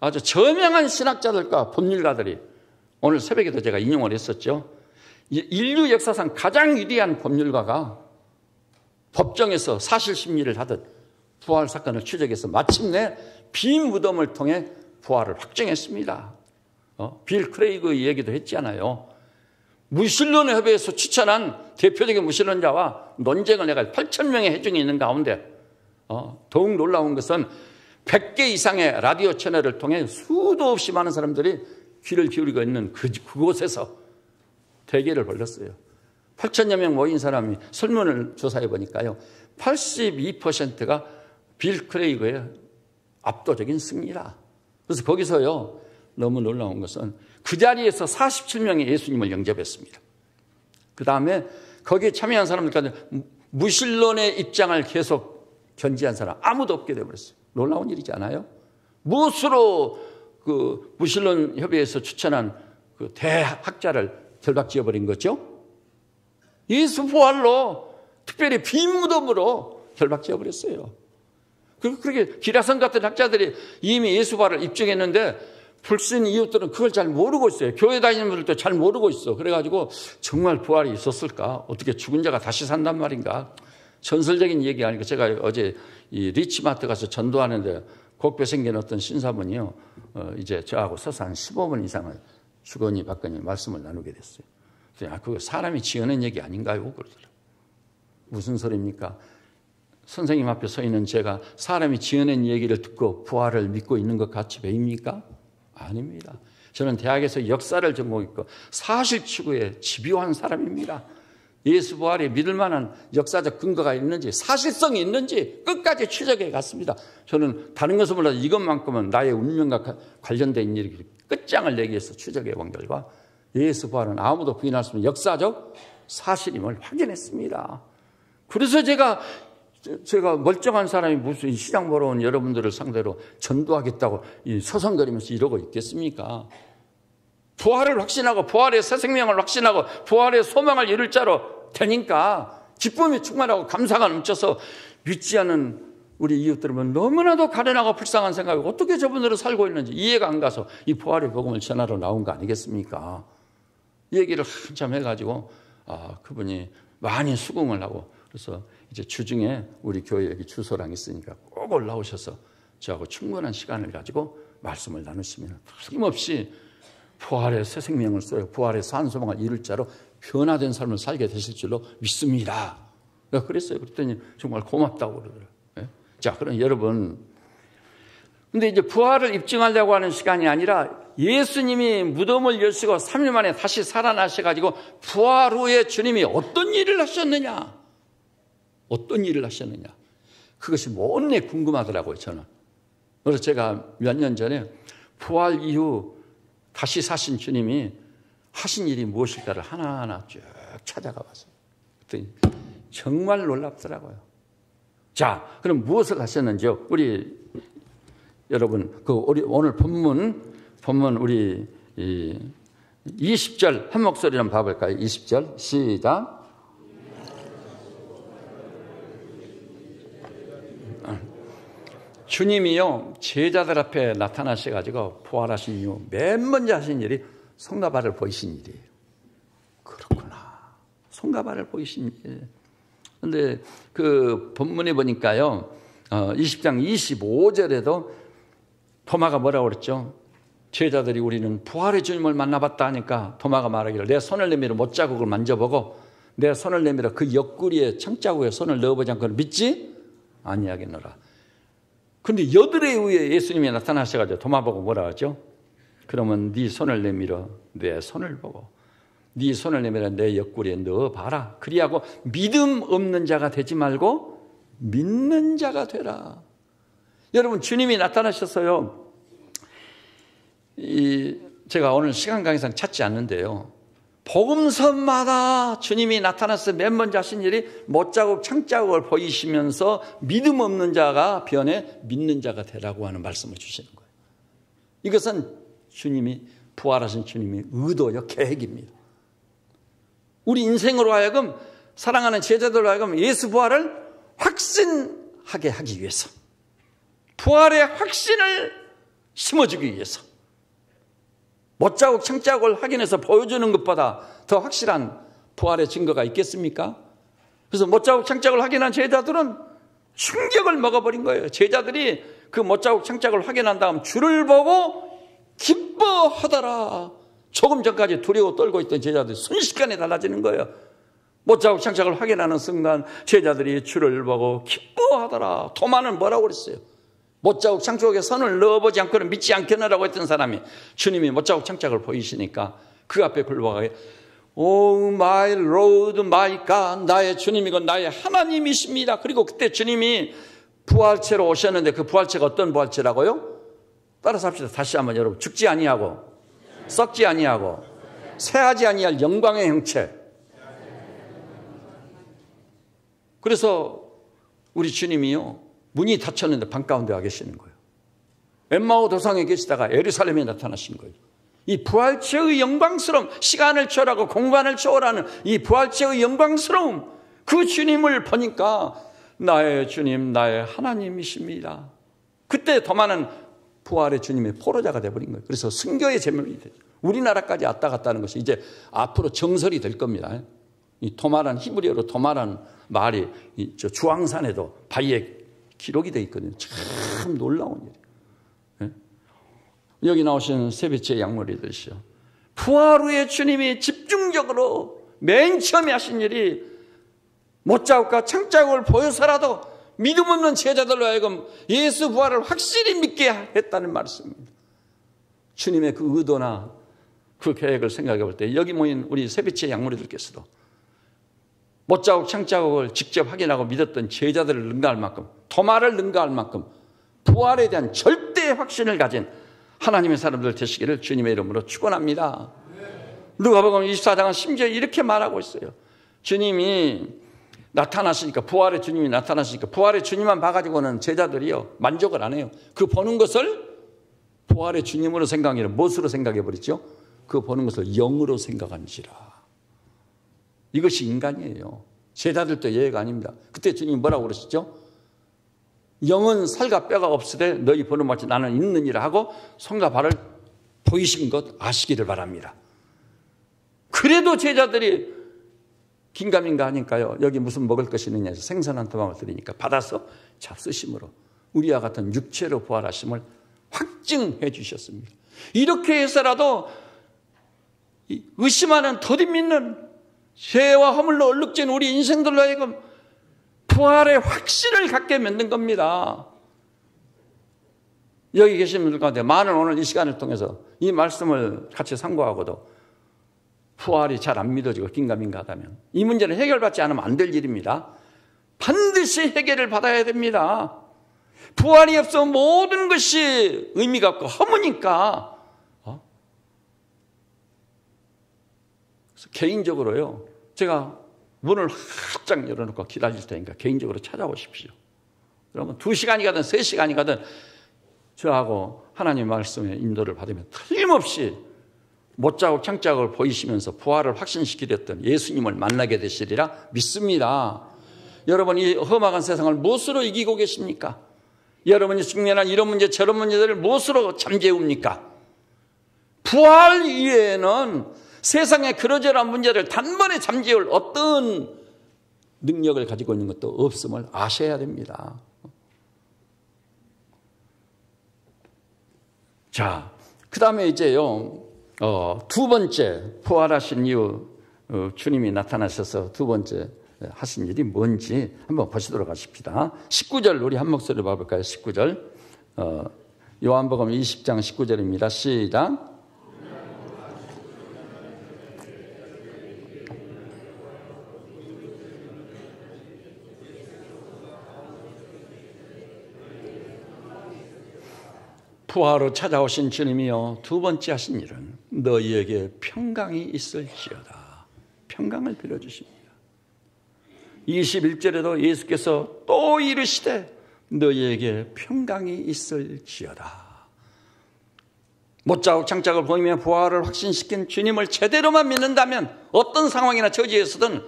아주 저명한 신학자들과 법률가들이 오늘 새벽에도 제가 인용을 했었죠. 인류 역사상 가장 위대한 법률가가 법정에서 사실 심리를 하듯 부활 사건을 추적해서 마침내 빈 무덤을 통해 부활을 확정했습니다. 빌 크레이그 얘기도 했잖아요. 무신론 협회에서 추천한 대표적인 무신론자와 논쟁을 내가 8,000명의 회중이 있는 가운데 더욱 놀라운 것은 100개 이상의 라디오 채널을 통해 수도 없이 많은 사람들이 귀를 기울이고 있는 그곳에서 대결을 벌였어요. 8,000여 명 모인 사람이 설문을 조사해 보니까요 82%가 빌 크레이그의 압도적인 승리라. 그래서 거기서요 너무 놀라운 것은 그 자리에서 47명의 예수님을 영접했습니다. 그 다음에 거기에 참여한 사람들까지 무신론의 입장을 계속 견지한 사람 아무도 없게 되어버렸어요. 놀라운 일이지 않아요? 무엇으로 그 무신론 협의회에서 추천한 그 대학자를 결박지어버린 거죠? 예수 부활로 특별히 빈 무덤으로 결박지어버렸어요. 그렇게 기라성 같은 학자들이 이미 예수 부활을 입증했는데 불신 이웃들은 그걸 잘 모르고 있어요. 교회 다니는 분들도 잘 모르고 있어. 그래가지고 정말 부활이 있었을까? 어떻게 죽은 자가 다시 산단 말인가? 전설적인 얘기 아니고 제가 어제 이 리치마트 가서 전도하는데 곡배 생긴 어떤 신사분이요. 이제 저하고 서서 한 15분 이상을 주거니 받거니 말씀을 나누게 됐어요. 그거 사람이 지어낸 얘기 아닌가요? 그러더라고요. 무슨 소리입니까? 선생님 앞에 서 있는 제가 사람이 지어낸 얘기를 듣고 부활을 믿고 있는 것 같이 보입니까? 아닙니다. 저는 대학에서 역사를 전공했고 사실 추구에 집요한 사람입니다. 예수 부활에 믿을 만한 역사적 근거가 있는지 사실성이 있는지 끝까지 추적해 갔습니다. 저는 다른 것을 몰라도 이것만큼은 나의 운명과 관련된 일이 끝장을 내기 위해서 추적해 온 결과 예수 부활은 아무도 부인할 수 없는 역사적 사실임을 확인했습니다. 그래서 제가 멀쩡한 사람이 무슨 시장 보러 온 여러분들을 상대로 전도하겠다고 서성거리면서 이러고 있겠습니까? 부활을 확신하고 부활의 새 생명을 확신하고 부활의 소망을 이룰 자로 되니까 기쁨이 충만하고 감사가 넘쳐서 믿지 않는 우리 이웃들은 너무나도 가련하고 불쌍한 생각이 어떻게 저분들은 살고 있는지 이해가 안 가서 이 부활의 복음을 전하러 나온 거 아니겠습니까? 이 얘기를 한참 해가지고 그분이 많이 수긍을 하고 그래서 이제 주중에 우리 교회 여기 주소랑 있으니까 꼭 올라오셔서 저하고 충분한 시간을 가지고 말씀을 나누시면 틀림없이 부활의 새 생명을 써요. 부활의 산 소망을 이룰 자로 변화된 삶을 살게 되실 줄로 믿습니다. 그랬어요. 그랬더니 정말 고맙다고 그러더라고요. 자, 그럼 여러분, 근데 이제 부활을 입증하려고 하는 시간이 아니라 예수님이 무덤을 열시고 3일 만에 다시 살아나셔가지고 부활 후에 주님이 어떤 일을 하셨느냐? 어떤 일을 하셨느냐? 그것이 못내 궁금하더라고요, 저는. 그래서 제가 몇 년 전에 부활 이후 다시 사신 주님이 하신 일이 무엇일까를 하나하나 쭉 찾아가 봤어요. 그랬더니 정말 놀랍더라고요. 자, 그럼 무엇을 하셨는지요? 우리 여러분, 우리 오늘 본문 우리 20절 한 목소리로 한번 봐볼까요? 20절 시작. 주님이요 제자들 앞에 나타나셔가지고 부활하신 이후 맨 먼저 하신 일이 손과 발을 보이신 일이에요. 그렇구나. 손과 발을 보이신 일. 그런데 그 본문에 보니까요 20장 25절에도 토마가 뭐라고 그랬죠? 제자들이 우리는 부활의 주님을 만나봤다 하니까 토마가 말하기를 내 손을 내밀어 못자국을 만져보고 내 손을 내밀어 그 옆구리에 창자국에 손을 넣어보지 않고는 믿지 아니하겠노라. 그런데 여드레 후에 예수님이 나타나셔가지고 토마 보고 뭐라 하죠? 그러면 네 손을 내밀어 내 손을 보고 네 손을 내밀어 내 옆구리에 넣어봐라. 그리하고 믿음 없는 자가 되지 말고 믿는 자가 되라. 여러분 주님이 나타나셨어요. 제가 오늘 시간 관계상 찾지 않는데요. 복음서마다 주님이 나타나서 맨 먼저 하신 일이 못자국 창자국을 보이시면서 믿음 없는 자가 변해 믿는 자가 되라고 하는 말씀을 주시는 거예요. 이것은 주님이 부활하신 주님의 의도요 계획입니다. 우리 인생으로 하여금 사랑하는 제자들로 하여금 예수 부활을 확신하게 하기 위해서 부활의 확신을 심어주기 위해서 못자국 창자국을 확인해서 보여주는 것보다 더 확실한 부활의 증거가 있겠습니까? 그래서 못자국 창자국을 확인한 제자들은 충격을 먹어버린 거예요. 제자들이 그 못자국 창자국을 확인한 다음 주를 보고 기뻐하더라. 조금 전까지 두려워 떨고 있던 제자들이 순식간에 달라지는 거예요. 못자국 창자국을 확인하는 순간 제자들이 주를 보고 기뻐하더라. 토마는 뭐라고 그랬어요? 못자국 창자국에 손을 넣어보지 않고는 믿지 않겠느라고 했던 사람이 주님이 못자국 창자국을 보이시니까 그 앞에 굴복하게 Oh my Lord, my God, 나의 주님이고 나의 하나님이십니다. 그리고 그때 주님이 부활체로 오셨는데 그 부활체가 어떤 부활체라고요? 따라서 합시다. 다시 한번 여러분. 죽지 아니하고 썩지 아니하고 쇠하지 아니할 영광의 형체. 그래서 우리 주님이요 문이 닫혔는데 방 가운데 와 계시는 거예요. 엠마오 도상에 계시다가 예루살렘에 나타나신 거예요. 이 부활체의 영광스러움, 시간을 초월하고 공간을 초월하는 이 부활체의 영광스러움, 그 주님을 보니까 나의 주님, 나의 하나님이십니다. 그때 토마는 부활의 주님의 포로자가 되어버린 거예요. 그래서 순교의 제물이 되죠. 우리나라까지 왔다 갔다는 것이 이제 앞으로 정설이 될 겁니다. 이 토마란 히브리어로 토마란 말이 주황산에도 바위에 기록이 되어 있거든요. 참 놀라운 일이에요. 여기 나오시는 세 배째 양머리들이시죠. 부활 후에 주님이 집중적으로 맨 처음에 하신 일이 못자국과 창자국을 보여서라도 믿음 없는 제자들로 하여금 예수 부활을 확실히 믿게 했다는 말씀입니다. 주님의 그 의도나 그 계획을 생각해 볼 때 여기 모인 우리 세 배째 양머리들께서도 못자국 창자국을 직접 확인하고 믿었던 제자들을 능가할 만큼 토마를 능가할 만큼 부활에 대한 절대 확신을 가진 하나님의 사람들 되시기를 주님의 이름으로 축원합니다. 누가복음 24장은 심지어 이렇게 말하고 있어요. 주님이 나타나시니까 부활의 주님이 나타나시니까 부활의 주님만 봐가지고는 제자들이요 만족을 안 해요. 그 보는 것을 부활의 주님으로 생각하기를 무엇으로 생각해버리죠? 그 보는 것을 영으로 생각한지라. 이것이 인간이에요. 제자들도 예외가 아닙니다. 그때 주님이 뭐라고 그러시죠? 영은 살과 뼈가 없으되 너희 보는 마치 나는 있느니라 하고 손과 발을 보이신 것 아시기를 바랍니다. 그래도 제자들이 긴가민가 하니까요. 여기 무슨 먹을 것이 있느냐 해서 생선 한 토막을 드리니까 받아서 잡수심으로 우리와 같은 육체로 부활하심을 확증해 주셨습니다. 이렇게 해서라도 의심하는 더디 믿는 죄와 허물로 얼룩진 우리 인생들로 하여금 부활의 확신을 갖게 만든 겁니다. 여기 계신 분들 가운데 많은 오늘 이 시간을 통해서 이 말씀을 같이 상고하고도 부활이 잘 안 믿어지고 긴가민가 하다면 이 문제는 해결받지 않으면 안 될 일입니다. 반드시 해결을 받아야 됩니다. 부활이 없으면 모든 것이 의미가 없고 허무니까. 그래서 개인적으로요, 제가 문을 활짝 열어놓고 기다릴 테니까 개인적으로 찾아오십시오. 그러면 2시간이 가든 3시간이 가든 저하고 하나님 말씀의 인도를 받으면 틀림없이 못자국 창자국을 보이시면서 부활을 확신시키렸던 예수님을 만나게 되시리라 믿습니다. 여러분, 이 험악한 세상을 무엇으로 이기고 계십니까? 여러분이 직면한 이런 문제 저런 문제들을 무엇으로 잠재웁니까? 부활 이외에는 세상의 그러저러한 문제를 단번에 잠재울 어떤 능력을 가지고 있는 것도 없음을 아셔야 됩니다. 자, 그 다음에 이제요, 두 번째 부활하신 이후 주님이 나타나셔서 두 번째 하신 일이 뭔지 한번 보시도록 하십시다. 19절 우리 한 목소리로 봐볼까요? 19절 요한복음 20장 19절입니다. 시작. 부활로 찾아오신 주님이요, 두 번째 하신 일은 너희에게 평강이 있을지어다. 평강을 빌어주십니다. 21절에도 예수께서 또 이르시되 너희에게 평강이 있을지어다. 못자국 창자국을 보이며 부활을 확신시킨 주님을 제대로만 믿는다면 어떤 상황이나 처지에서든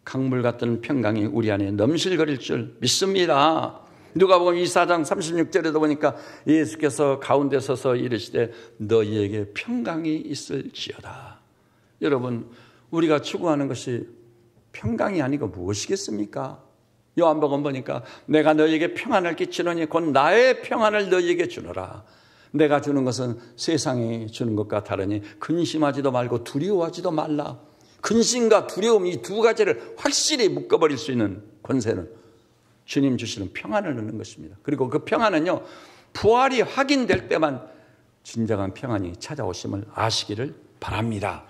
강물 같은 평강이 우리 안에 넘실거릴 줄 믿습니다. 누가복음 24장 36절에도 보니까 예수께서 가운데 서서 이르시되 너희에게 평강이 있을지어다. 여러분, 우리가 추구하는 것이 평강이 아니고 무엇이겠습니까? 요한복음 보니까 내가 너희에게 평안을 끼치노니 곧 나의 평안을 너희에게 주노라. 내가 주는 것은 세상이 주는 것과 다르니 근심하지도 말고 두려워하지도 말라. 근심과 두려움, 이 두 가지를 확실히 묶어버릴 수 있는 권세는 주님 주시는 평안을 얻는 것입니다. 그리고 그 평안은요, 부활이 확인될 때만 진정한 평안이 찾아오심을 아시기를 바랍니다.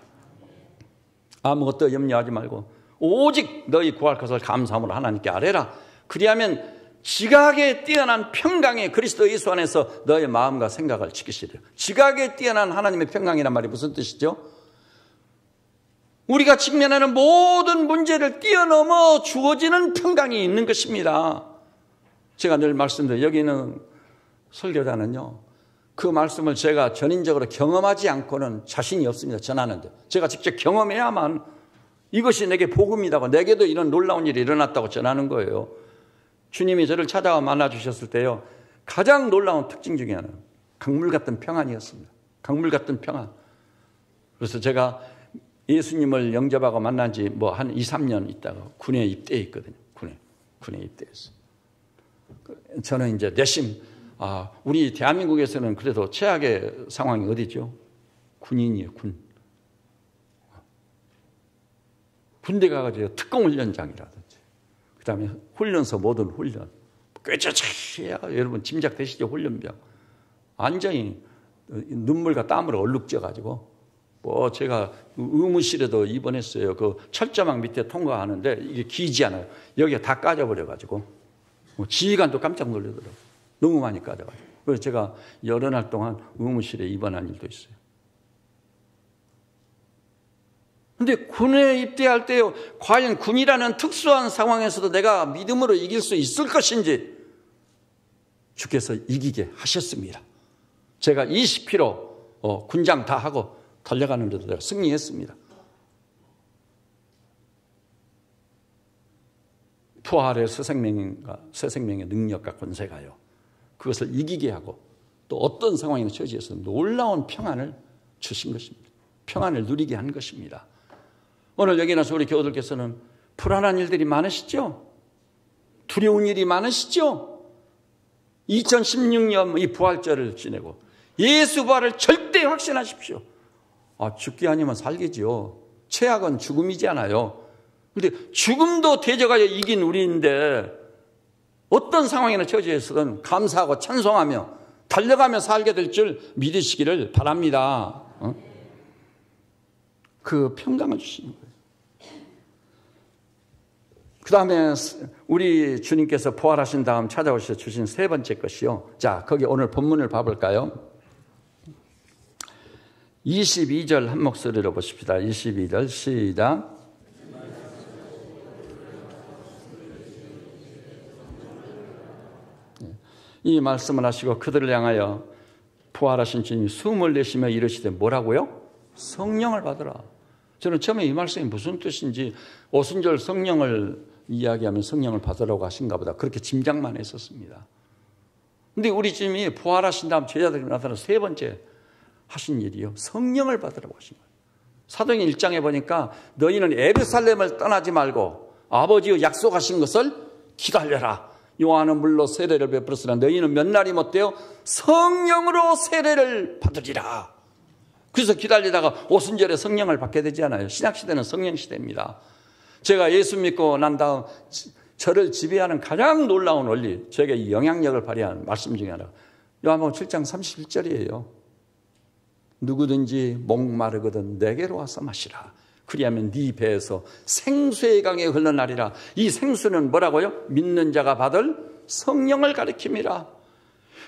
아무것도 염려하지 말고 오직 너희 구할 것을 감사함으로 하나님께 아뢰라. 그리하면 지각에 뛰어난 평강이 그리스도 예수 안에서 너의 마음과 생각을 지키시리라. 지각에 뛰어난 하나님의 평강이란 말이 무슨 뜻이죠? 우리가 직면하는 모든 문제를 뛰어넘어 주어지는 평강이 있는 것입니다. 제가 늘 말씀드려요. 여기 있는 설교자는요, 그 말씀을 제가 전인적으로 경험하지 않고는 자신이 없습니다. 전하는데 제가 직접 경험해야만 이것이 내게 복음이라고, 내게도 이런 놀라운 일이 일어났다고 전하는 거예요. 주님이 저를 찾아와 만나주셨을 때요, 가장 놀라운 특징 중에 하나는 강물 같은 평안이었습니다. 강물 같은 평안. 그래서 제가 예수님을 영접하고 만난 지 한 2, 3년 있다가 군에 입대했거든요. 군에 입대했어요. 저는 이제 내심, 우리 대한민국에서는 그래도 최악의 상황이 어디죠? 군인이에요, 군. 군대 가가지고 특공훈련장이라든지, 그 다음에 훈련소 모든 훈련, 꾀쩌치야 여러분 짐작되시죠? 훈련병. 완전히 눈물과 땀으로 얼룩져가지고, 제가 의무실에도 입원했어요. 그 철조망 밑에 통과하는데 이게 기지 않아요. 여기가 다 까져버려가지고 지휘관도 깜짝 놀라더라고요. 너무 많이 까져가지고. 그래서 제가 여러 날 동안 의무실에 입원한 일도 있어요. 근데 군에 입대할 때요, 과연 군이라는 특수한 상황에서도 내가 믿음으로 이길 수 있을 것인지 주께서 이기게 하셨습니다. 제가 20km 군장 다 하고 달려가는데도 내가 승리했습니다. 부활의 새 생명의 능력과 권세가요, 그것을 이기게 하고 또 어떤 상황이나 처지에서 놀라운 평안을 주신 것입니다. 평안을 누리게 한 것입니다. 오늘 여기 나서 우리 교우들께서는 불안한 일들이 많으시죠? 두려운 일이 많으시죠? 2016년 이 부활절을 지내고 예수 부활을 절대 확신하십시오. 죽기 아니면 살기지요. 최악은 죽음이지 않아요. 그런데 죽음도 대적하여 이긴 우리인데 어떤 상황이나 처지에서든 감사하고 찬송하며 달려가며 살게 될 줄 믿으시기를 바랍니다. 그 평강을 주시는 거예요. 그 다음에 우리 주님께서 부활하신 다음 찾아오셔서 주신 세 번째 것이요. 자, 거기 오늘 본문을 봐볼까요? 22절 한 목소리로 보십시다. 22절 시작. 이 말씀을 하시고 그들을 향하여 부활하신 주님이 숨을 내쉬며 이르시되 뭐라고요? 성령을 받으라. 저는 처음에 이 말씀이 무슨 뜻인지 오순절 성령을 이야기하면 성령을 받으라고 하신가 보다 그렇게 짐작만 했었습니다. 그런데 우리 주님이 부활하신 다음 제자들이 나타나서 세 번째 하신 일이요. 성령을 받으라고 하신 거예요. 사도행전 1장에 보니까 너희는 예루살렘을 떠나지 말고 아버지의 약속하신 것을 기다려라. 요한은 물로 세례를 베풀었으나 너희는 몇 날이 못되어 성령으로 세례를 받으리라. 그래서 기다리다가 오순절에 성령을 받게 되지 않아요. 신약시대는 성령시대입니다. 제가 예수 믿고 난 다음 저를 지배하는 가장 놀라운 원리, 저에게 영향력을 발휘한 말씀 중에 하나가 요한복음 7장 31절이에요. 누구든지 목마르거든 내게로 와서 마시라. 그리하면 네 배에서 생수의 강이 흘러나리라. 이 생수는 뭐라고요? 믿는 자가 받을 성령을 가리킴이라.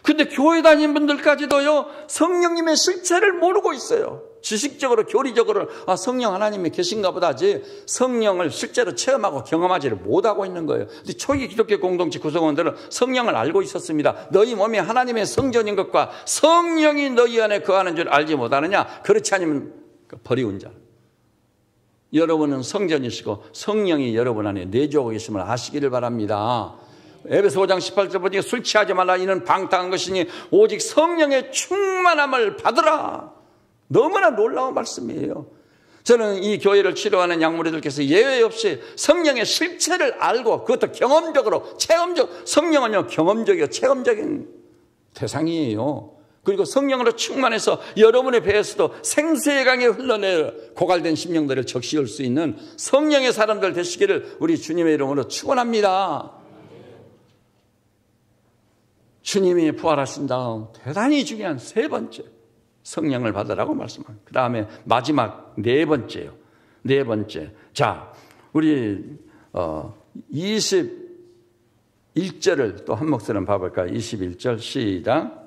근데 교회 다니는 분들까지도요, 성령님의 실체를 모르고 있어요. 지식적으로, 교리적으로, 성령 하나님이 계신가 보다 하지, 성령을 실제로 체험하고 경험하지를 못하고 있는 거예요. 근데 초기 기독교 공동체 구성원들은 성령을 알고 있었습니다. 너희 몸이 하나님의 성전인 것과 성령이 너희 안에 거하는 줄 알지 못하느냐? 그렇지 않으면 버리운 자. 여러분은 성전이시고 성령이 여러분 안에 내주하고 계심을 아시기를 바랍니다. 에베소 5장 18절 보니까 술 취하지 말라. 이는 방탕한 것이니 오직 성령의 충만함을 받으라. 너무나 놀라운 말씀이에요. 저는 이 교회를 치료하는 양무리들께서 예외 없이 성령의 실체를 알고 그것도 경험적으로 성령은요 경험적이고 체험적인 대상이에요. 그리고 성령으로 충만해서 여러분의 배에서도 생수의 강에 흘러내 고갈된 심령들을 적시할 수 있는 성령의 사람들 되시기를 우리 주님의 이름으로 축원합니다. 주님이 부활하신 다음 대단히 중요한 세 번째 성령을 받으라고 말씀합니다. 그 다음에 마지막 네 번째요. 네 번째. 자, 우리 21절을 또 한 목소리를 봐볼까요? 21절 시작.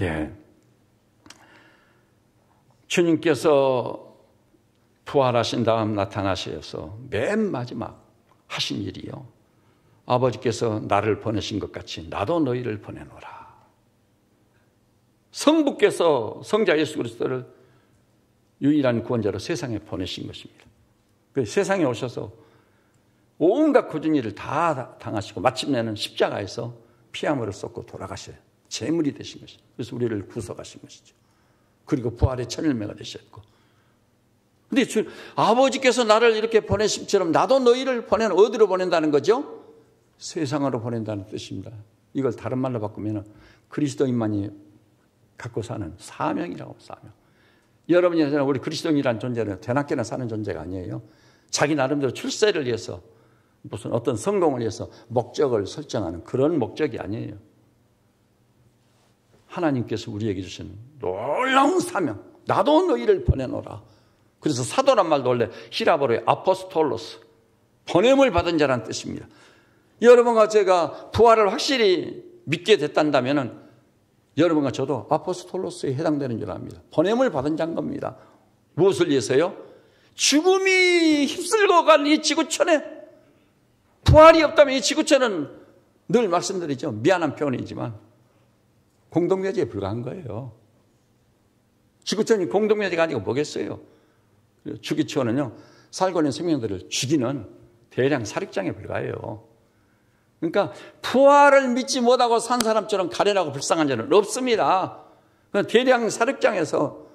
예. 주님께서 부활하신 다음 나타나셔서 맨 마지막 하신 일이요. 아버지께서 나를 보내신 것 같이 나도 너희를 보내노라. 성부께서 성자 예수 그리스도를 유일한 구원자로 세상에 보내신 것입니다. 세상에 오셔서 온갖 굳은 일을 다 당하시고 마침내는 십자가에서 피함으로 쏟고 돌아가셔요. 제물이 되신 것이죠. 그래서 우리를 구속하신 것이죠. 그리고 부활의 천일매가 되셨고. 근데 아버지께서 나를 이렇게 보내심처럼 나도 너희를 어디로 보낸다는 거죠? 세상으로 보낸다는 뜻입니다. 이걸 다른 말로 바꾸면 그리스도인만이 갖고 사는 사명이라고. 사명. 여러분이 우리 그리스도인이라는 존재는 대낮게나 사는 존재가 아니에요. 자기 나름대로 출세를 위해서 무슨 어떤 성공을 위해서 목적을 설정하는 그런 목적이 아니에요. 하나님께서 우리에게 주신 놀라운 사명, 나도 너희를 보내노라. 그래서 사도란 말도 원래 히라보로의 아포스톨로스, 보냄을 받은 자라는 뜻입니다. 여러분과 제가 부활을 확실히 믿게 됐단다면 여러분과 저도 아포스톨로스에 해당되는 줄 압니다. 보냄을 받은 자인 겁니다. 무엇을 위해서요? 죽음이 휩쓸고 간 이 지구촌에 부활이 없다면 이 지구촌은 늘 말씀드리죠. 미안한 표현이지만 공동묘지에 불과한 거예요. 지구촌이 공동묘지가 아니고 뭐겠어요? 주기초는요, 살고 있는 생명들을 죽이는 대량 사륙장에 불과해요. 그러니까 부활을 믿지 못하고 산 사람처럼 가련하고 불쌍한 자는 없습니다. 대량 사륙장에서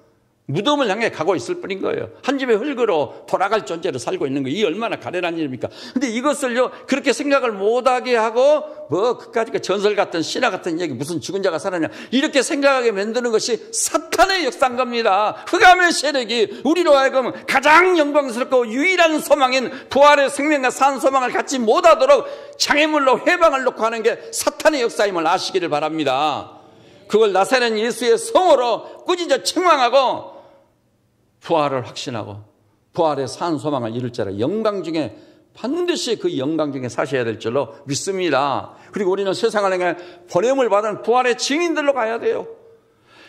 무덤을 향해 가고 있을 뿐인 거예요. 한 집의 흙으로 돌아갈 존재로 살고 있는 거예요. 이 얼마나 가련한 일입니까? 근데 이것을요, 그렇게 생각을 못하게 하고, 그까짓 그 전설 같은 신화 같은 얘기, 무슨 죽은 자가 살았냐, 이렇게 생각하게 만드는 것이 사탄의 역사인 겁니다. 흑암의 세력이 우리로 하여금 가장 영광스럽고 유일한 소망인 부활의 생명과 산 소망을 갖지 못하도록 장애물로 해방을 놓고 하는 게 사탄의 역사임을 아시기를 바랍니다. 그걸 나사렛 예수의 성으로 꾸짖어 책망하고 부활을 확신하고 부활의 산 소망을 이룰 자라 영광 중에 반드시 그 영광 중에 사셔야 될 줄로 믿습니다. 그리고 우리는 세상을 향해 보냄을 받은 부활의 증인들로 가야 돼요.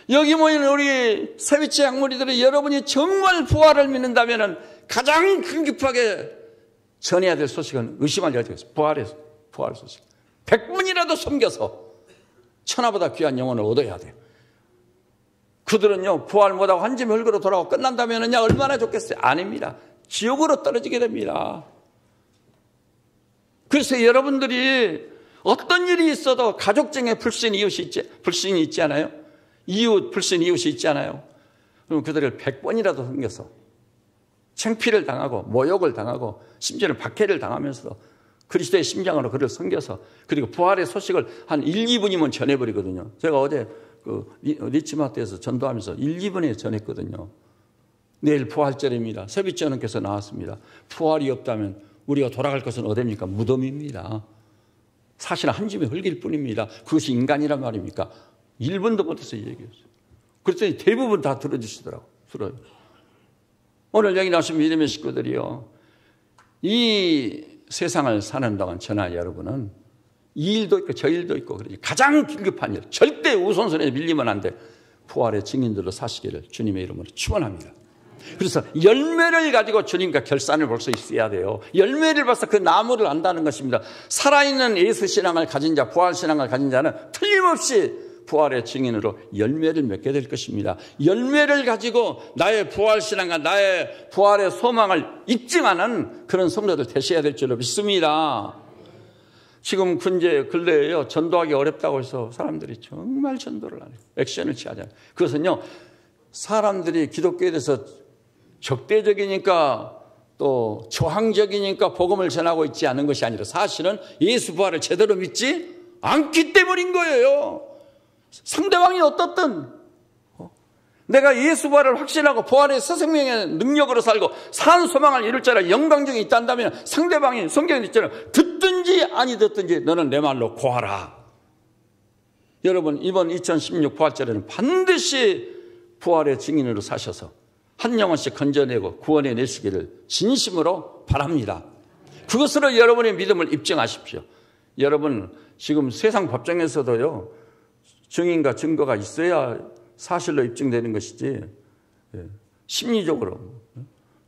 여기 모인 우리 세위치 약무리들이 여러분이 정말 부활을 믿는다면 가장 긴급하게 전해야 될 소식은 의심할 여지가 있어요. 부활 소식. 100분이라도 섬겨서 천하보다 귀한 영혼을 얻어야 돼요. 그들은요, 부활 못하고 한 집에 흙으로 돌아오고 끝난다면요, 얼마나 좋겠어요? 아닙니다. 지옥으로 떨어지게 됩니다. 그래서 여러분들이 어떤 일이 있어도 가족 중에 불신이 있지 않아요? 불신 이웃이 있지 않아요? 그럼 그들을 100번이라도 섬겨서 창피를 당하고 모욕을 당하고 심지어는 박해를 당하면서도 그리스도의 심장으로 그를 섬겨서 그리고 부활의 소식을 한 1, 2분이면 전해버리거든요. 제가 어제 리치마트에서 전도하면서 1, 2분에 전했거든요. 내일 부활절입니다. 세비치 어른께서 나왔습니다. 부활이 없다면 우리가 돌아갈 것은 어디입니까? 무덤입니다. 사실은 한 집의 흙일 뿐입니다. 그것이 인간이란 말입니까? 1분도 못해서 얘기했어요. 그랬더니 대부분 다 들어주시더라고요. 오늘 여기 나오신 믿음의 식구들이요, 이 세상을 사는 동안 저나 여러분은 이 일도 있고 저 일도 있고 그러지 가장 긴급한 일, 절대 우선순위에 밀리면 안 돼. 부활의 증인들로 사시기를 주님의 이름으로 축원합니다. 그래서 열매를 가지고 주님과 결산을 볼 수 있어야 돼요. 열매를 봐서 그 나무를 안다는 것입니다. 살아있는 예수 신앙을 가진 자, 부활 신앙을 가진 자는 틀림없이 부활의 증인으로 열매를 맺게 될 것입니다. 열매를 가지고 나의 부활 신앙과 나의 부활의 소망을 입증하는 그런 성도들 되셔야 될 줄로 믿습니다. 지금 근래에요, 전도하기 어렵다고 해서 사람들이 정말 전도를 안 해요. 액션을 취하잖아요. 그것은요, 사람들이 기독교에 대해서 적대적이니까 또 저항적이니까 복음을 전하고 있지 않은 것이 아니라 사실은 예수 부활을 제대로 믿지 않기 때문인 거예요. 상대방이 어떻든 내가 예수 부활을 확신하고 부활의 새 생명의 능력으로 살고 산 소망을 이룰 자라 영광 중에 있단다면 상대방이 성경에 있잖아요. 듣든지 아니 듣든지 너는 내 말로 고하라. 여러분, 이번 2016 부활절에는 반드시 부활의 증인으로 사셔서 한 영혼씩 건져내고 구원해 내시기를 진심으로 바랍니다. 그것으로 여러분의 믿음을 입증하십시오. 여러분, 지금 세상 법정에서도요, 증인과 증거가 있어야 사실로 입증되는 것이지, 심리적으로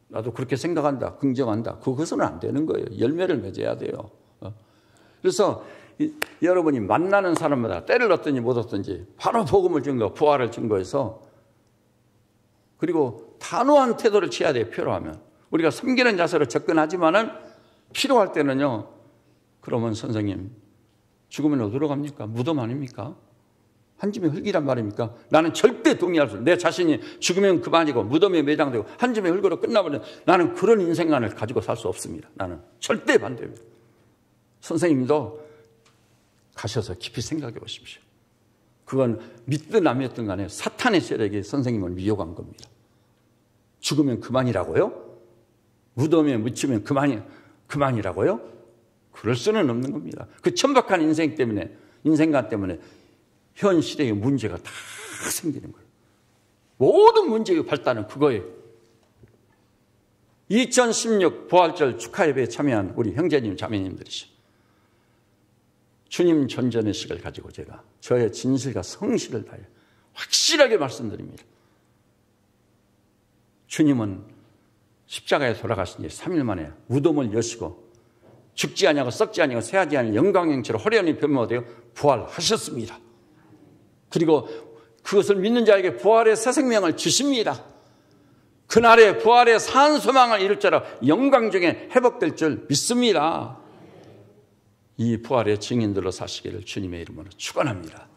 나도 그렇게 생각한다, 긍정한다, 그것은 안 되는 거예요. 열매를 맺어야 돼요. 그래서 여러분이 만나는 사람마다 때를 얻든지 못 얻든지 바로 복음을 증거, 부활을 증거해서, 그리고 단호한 태도를 취해야 돼요. 필요하면 우리가 섬기는 자세로 접근하지만은 필요할 때는요, 그러면 선생님, 죽으면 어디로 갑니까? 무덤 아닙니까? 한 집의 흙이란 말입니까? 나는 절대 동의할 수 없어요. 내 자신이 죽으면 그만이고 무덤에 매장되고 한 집의 흙으로 끝나버리면 나는 그런 인생관을 가지고 살 수 없습니다. 나는 절대 반대입니다. 선생님도 가셔서 깊이 생각해 보십시오. 그건 믿든 안 믿든 간에 사탄의 세력이 선생님을 미혹한 겁니다. 죽으면 그만이라고요? 무덤에 묻히면 그만이라고요? 그럴 수는 없는 겁니다. 그 천박한 인생관 때문에 현 시대의 문제가 다 생기는 거예요. 모든 문제의 발단은 그거예요. 2016 부활절 축하 예배에 참여한 우리 형제님, 자매님들이시죠. 주님 전전의식을 가지고 제가 저의 진실과 성실을 다해 확실하게 말씀드립니다. 주님은 십자가에 돌아가신 지 3일 만에 무덤을 여시고 죽지 아니하고 썩지 아니하고 새하지 않은 영광형체로 호련히 변모되어 부활하셨습니다. 그리고 그것을 믿는 자에게 부활의 새 생명을 주십니다. 그날에 부활의 산 소망을 이룰 자라 영광 중에 회복될 줄 믿습니다. 이 부활의 증인들로 사시기를 주님의 이름으로 축원합니다.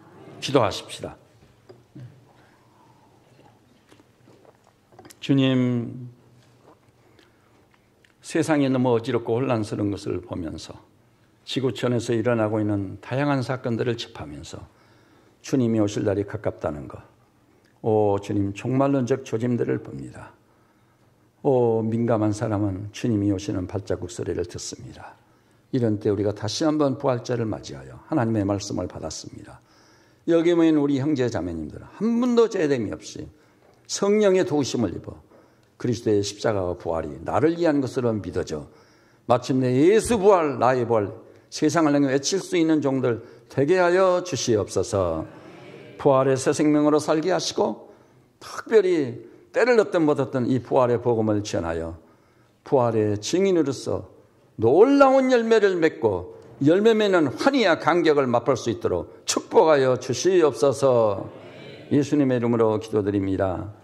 기도하십시다. 주님, 세상이 너무 어지럽고 혼란스러운 것을 보면서 지구촌에서 일어나고 있는 다양한 사건들을 짚하면서 주님이 오실 날이 가깝다는 것, 오 주님 종말론적 조짐들을 봅니다. 오 민감한 사람은 주님이 오시는 발자국 소리를 듣습니다. 이런 때 우리가 다시 한번 부활절을 맞이하여 하나님의 말씀을 받았습니다. 여기 모인 우리 형제 자매님들 한 분도 죄됨이 없이 성령의 도우심을 입어 그리스도의 십자가와 부활이 나를 위한 것으로 믿어져 마침내 예수 부활 나의 부활 세상을 향해 외칠 수 있는 종들 되게 하여 주시옵소서. 부활의 새 생명으로 살게 하시고 특별히 때를 얻든 못 얻든 이 부활의 복음을 전하여 부활의 증인으로서 놀라운 열매를 맺고 열매 맺는 환희와 감격을 맛볼 수 있도록 축복하여 주시옵소서. 예수님의 이름으로 기도드립니다.